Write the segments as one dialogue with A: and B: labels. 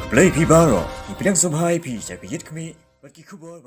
A: Play Pibaro, Ipidang Subhai Pi, Jackie Kami, but Kikubo,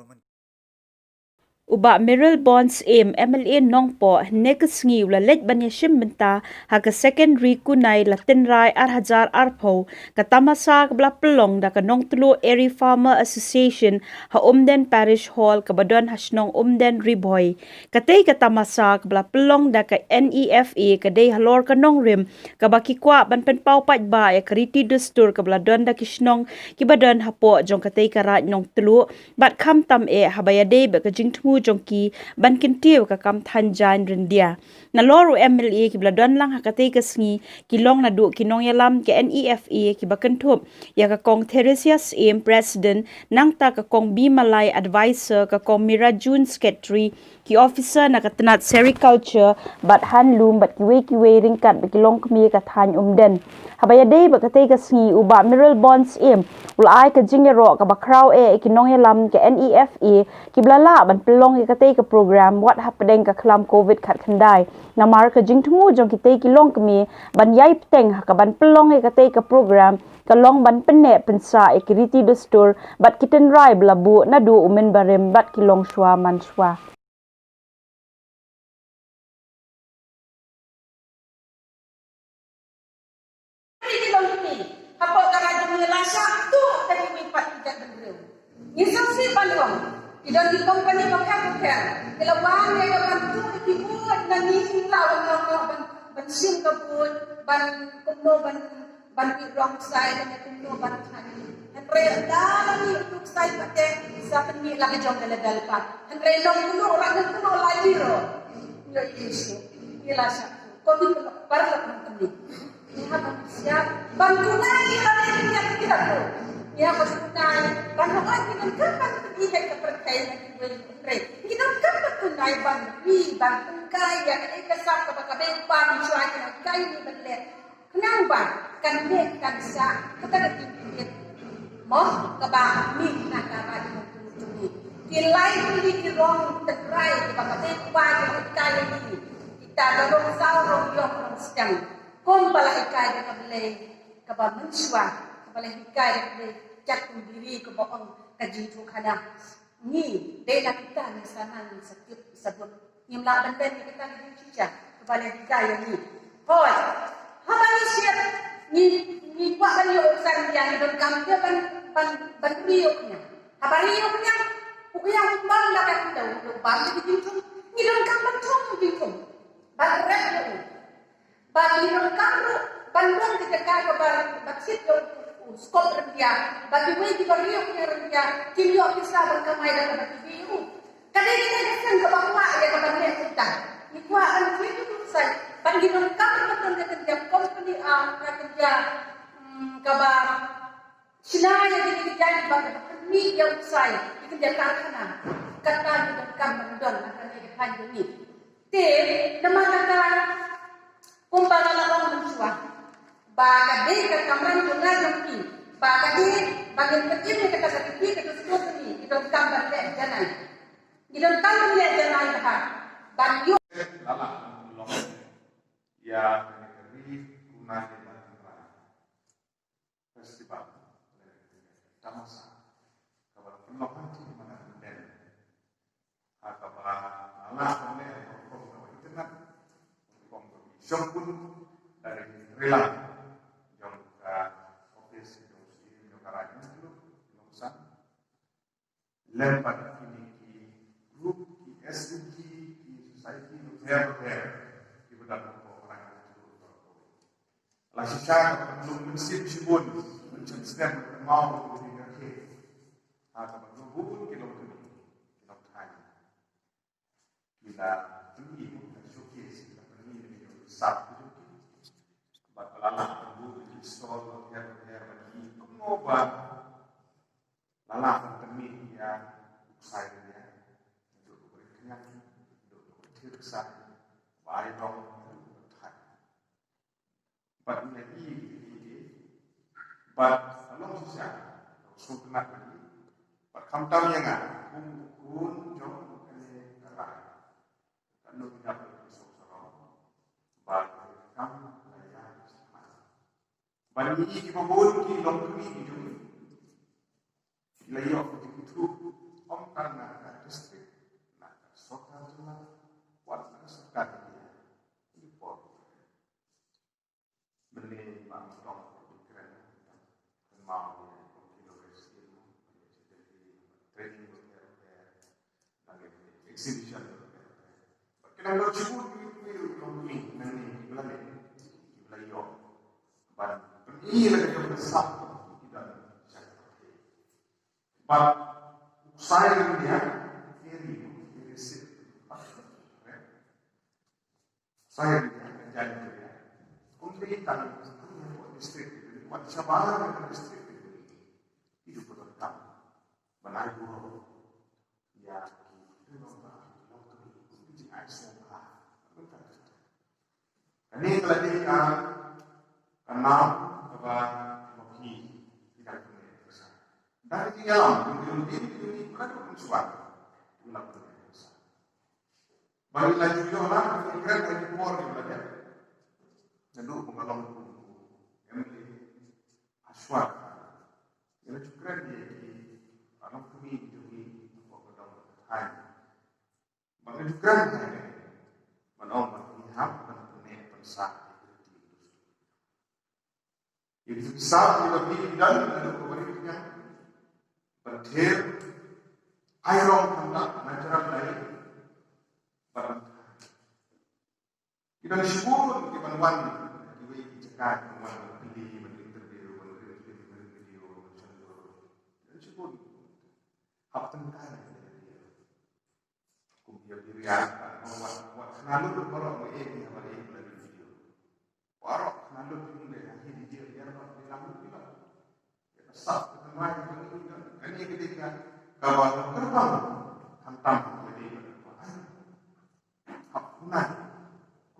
B: Uba Merrill Bonds aim MLA Nongpo negasngi ula lej banyashim menta haga secondary kunai latin rai arhajar arpo katamasa kabla pelong da ka Nongtluh Area Farmer Association ha Umden Parish Hall kabadon hasnong Umden Riboy katay katamasa kabla pelong da ka NEFA kaday halor ka nongrim kabaki kwa ban penpau pat ba ya kariti dustur kabla don da kisnong kibadon hapo jong katay karat Nongtluh bat kham tam e habayade ba ka Jingithuh jongki ban kintiu ka kam Thain Jain Ryndia na loru MLA ki bladon lang hakate ka sngi kilong na du kinong yalam ke NEFA ki bakanthop ya ka kong Theresias aim president nang ta ka kong Bimalay advisor ka kong Mirajun secretary ki officer na katanat sericulture bat handloom bat kiwe ringkat ba kilong kami ka Thain Umden habayade ba katay ka sngi uba mineral bonds aim ulai ka jingero ka bakraw e kinong yalam ke NEFA ki blala ban pelong ki katay ka program what happening ka klam covid khat khandai namar ka Jingithuh jong kitay kilong kami ban yai pteng ha ka ban pelong ki katay ka program kalong ban penne pensa ekiriti dustur bat kiten rai blabu na du umen barem bat kilong shwa man shwa
C: Idan di company makan kalau wang yang bantu ikut nangis lawan ban sim kabut ban kumno ban wrong side dan kumno ban thani henry dalam ni untuk side pate sa penni lagi jom dalam pak henry long kuno orang kuno lagi ro ya isu ila sa ko di parla penni ni ha siap ban kunai ada yang kita tu ya kunai ban hokan kita kan ini ke perkai kita kan kunai ban ban kai ya kesap ke bakabeng pan cuai kai ni bende kenapa kan mek kan sa kita ketinggian mau ke ba mi nak apa di kilai ni ki rong tegrai ke bakabeng pan kai ni kita dorong saurong yok sedang kon bala ikai ke bele ke ba mensua ke bala ikai ke cak diri ke bohong ke Jingithuh kana ni dela kita ni sana ni sakit sebut nimla benden kita ni cica kepala kita yang ni hoi haba ni siap ni kuat kan yo urusan yang don kam dia ban rioknya haba rioknya pokoknya umbang dah kan dah umbang di Jingithuh ni don kam ban thong Jingithuh ban rek yo ban ni don kam bandung kita ka ban sit yo skop Ryndia bagi we di bariyo punya Ryndia kilio bisa berkamai dalam bagi biru kadang kita kesan ke bawah ya ke bawah kita ni kuat kan itu selesai bagi lengkap betul kerja company kerja kabar Cina yang jadi bagi Pynmih yang usai kerja karkhana kata lengkap betul akan jadi ni te nama kata kumpara orang mencuah Baka di ke kamran tunga jomki baka di bagian kecil ni kata sakiti kata sekot ni kita gambar le janai kita gambar le janai dah banyu
D: lama long ya negeri guna festival tamasa kabar penolongan tu mana den kabar Allah ne ko internet ko sokun dari rela lempar ini di grup di SDG di society hotel di beberapa orang itu lah sisa belum mensip sibun mencegah mau dengan ke atau belum kilometer Thain kita tinggi dan showcase kita pergi di Sabtu bakalan tunggu di stall hotel bagi pengobat lalang Pynmih ya usahanya untuk berkenyang untuk berkirsa baik dong Thain but lagi but kalau susah sudah lagi but kamtam yang kun jom kene kalah kalau tidak bersuara but kam laya bagi ki pabon ki long ki wilayah Jingithuh, kan nak distrik, nak sokar jelas, buat nak sokar dia. Import. Beli bangkong pikiran, mau innovasi, training exhibition. Kalau cukup ini nanti wilayah, ban ini lagi yang besar dan but saya dia very simple. Saya dia jadi untuk kita distrik ini, buat siapa yang distrik ini hidup berkembang, menarik buruk, ya ini kalau dia kenal bahwa hoki tidak punya besar. Dari tinggalan ini bukan sesuatu tidak punya besar. Bagi lagi juga orang berpikiran dari luar di belajar. Tentu pengalong yang aswat. Yang juga di alam kami di pengalong Thain. Bagi juga menolak menghap sah itu bisa lebih dan kemudian berhir airong hendak natural dari barang kita syukur di bantuan di cekak bantuan beli interview video dan syukur hak tentang kemudian diri apa selalu berkorok ini apa ini warok lalu pindah akhir dia lalu bilang sah teman ini ketika kawan terbang hantam jadi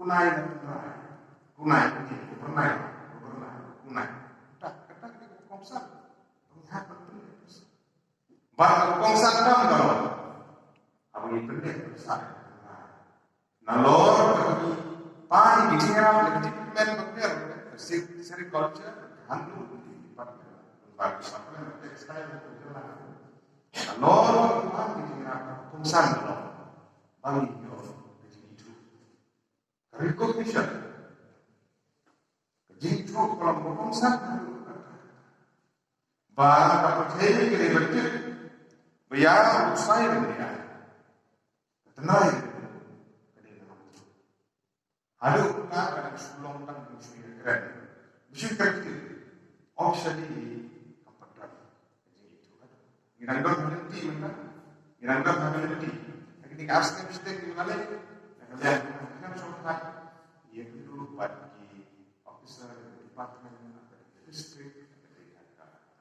D: kunai tak kata di kongsan lihat betul bahkan kongsan dalam apa ini penting besar nalor Pani di sini orang development beker, agriculture, handlu di bagi sampai textile itu lah. Kalau pani di sini orang kongsan loh, bagi yo Jingithuh. Recognition, Jingithuh kalau kongsan, bah dapat hal ini betul, biar usai dia, tenai. Aduh, nak ada sulung tang musuh keren. Musuh keren itu, opsi di kampung itu. Irangga berhenti, mana? Irangga berhenti. Lagi asal mesti di mana? Lihat, kan soal dia dulu bagi officer department distrik,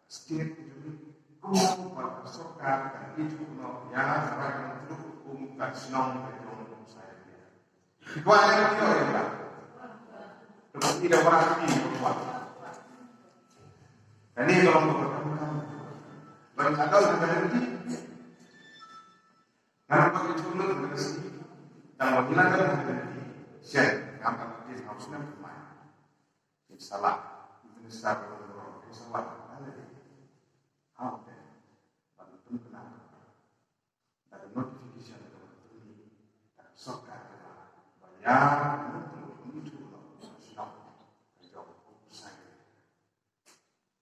D: state itu, kumpulan pasokan dan itu yang sekarang itu kumpulan senang itu saya. Dua yang itu ya, terus tidak berarti berbuat. Ini kalau berkembang, berkadal berhenti. Karena begitu dulu berhenti, dan menghilangkan berhenti. Jain, gambar dia harusnya bermain. Insyaallah, ini salah, insyaallah. Apa? Bantu kenapa? Ada notifikasi dari sokar. Ya,